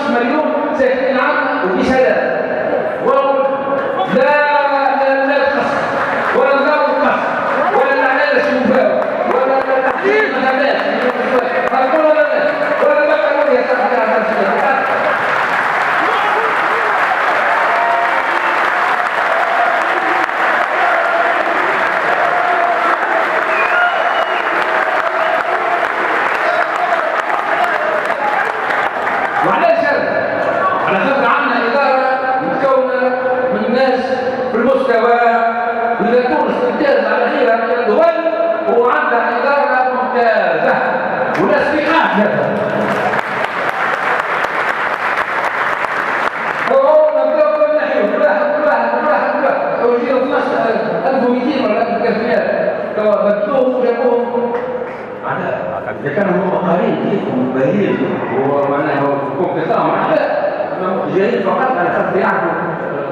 مليون ساكنين العامة وبسلام. لا القصر ولا نظام القصر ولا العدالة الشفاء ولا تحقيق الخدمات ولا بقى يا صاحبي على نفسك. وعلاش على خاطر عندنا إدارة متكونة من ناس في المستوى وإذا تونس تمتاز على غيرها من الدول وعندها إدارة ممتازة وناس في حاجة. نبدأ من ناحية كلها توجيه 12,200 ولا 1300 توا بدلوهم وجابوهم إذا كانوا هم قريب كيفهم بهيل ومعناها كومبيتان معناها جايين فقط على خاطر يعرفوا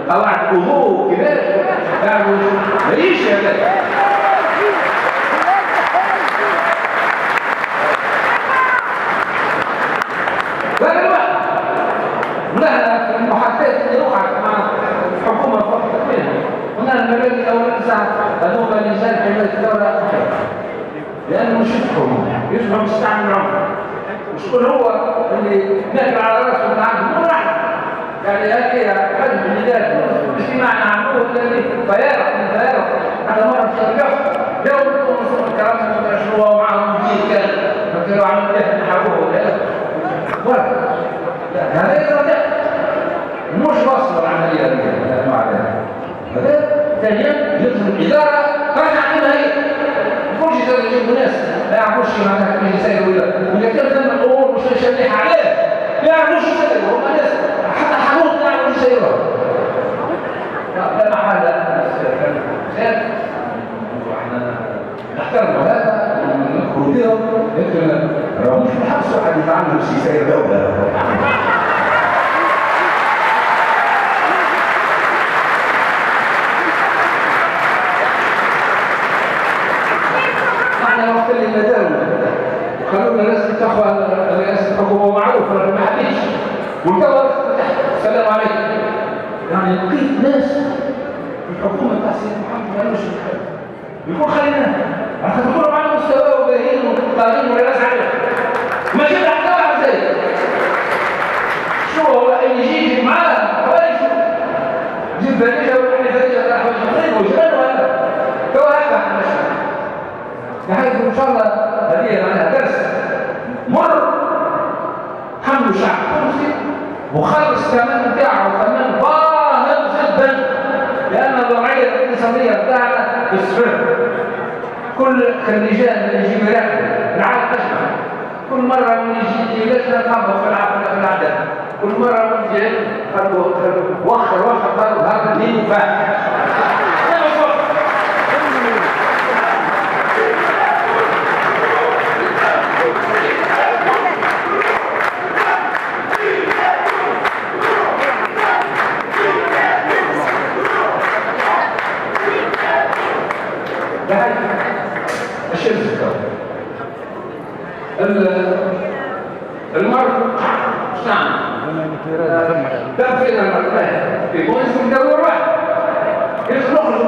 قواعد الوضوء وكذا يعرفوا ماليش هذا. ولها في المحادثات اللي وقعت مع الحكومة في وقت التكوين هنا المبادئ الأولى ساعة هذوما لجان حماية الدولة لأنه مش يشبه مستعمل العنف. وشكون هو اللي ناكل على راسه ونعرف مو واحد يعني هكذا حزب النداء الاجتماع نعملوه الذي فيارق من فيارق على مرة شرقف لو كنتم نصف الكرام من شنو معهم مدير كان فكروا عن مدير نحبوه هذا يستطيع مش وصل العملية مع ذلك. هذا ثانيا يلزم الإدارة ترجع منها هي مش يجيبوا ناس لا يعرفوش معناها كيف يسيروا ولا كان ثم الامور مش شريحه عليه لا يعرفوش يسيروا هم ناس حتى حمود لا يعرفوش يسيروها. لا محاله خير واحنا نحترموا هذا ونذكروا بهم لكن راه مش بنحبسوا حد يتعامل شي يسير دوله. وقت اللي نداوم قالوا لنا لازم تاخذ رئاسه الحكومه معروفه ما حبيتش والتوا السلام عليكم يعني لقيت ناس في الحكومه تاع سيدي محمد ما لهمش يقول خلينا نكونوا على مستوى وباهين وطالعين ولا ناس عليهم ما جبنا حتى واحد زي شو هو اللي يجي معاه ولا شو جيب فريجه ولا فريجه راح يجيبوا وجبانوا هذا توا هكذا احنا ماشيين بحيث ان شاء الله هذه معناها درس مر حمل الشعب التونسي وخلص الثمن بتاعه ثمن باهظ جدا لان الوضعيه الاقتصاديه بتاعنا في الصفر. كل خريجان اللي يجي يراقبوا العالم تشمل كل مره من يجي لجنه تخبط في الاعداد كل مره من يجي قالوا وخر قالوا هذا دين وفاهم الشمس المرء شعب دم فينا المرء في بونس من دور واحد يخرج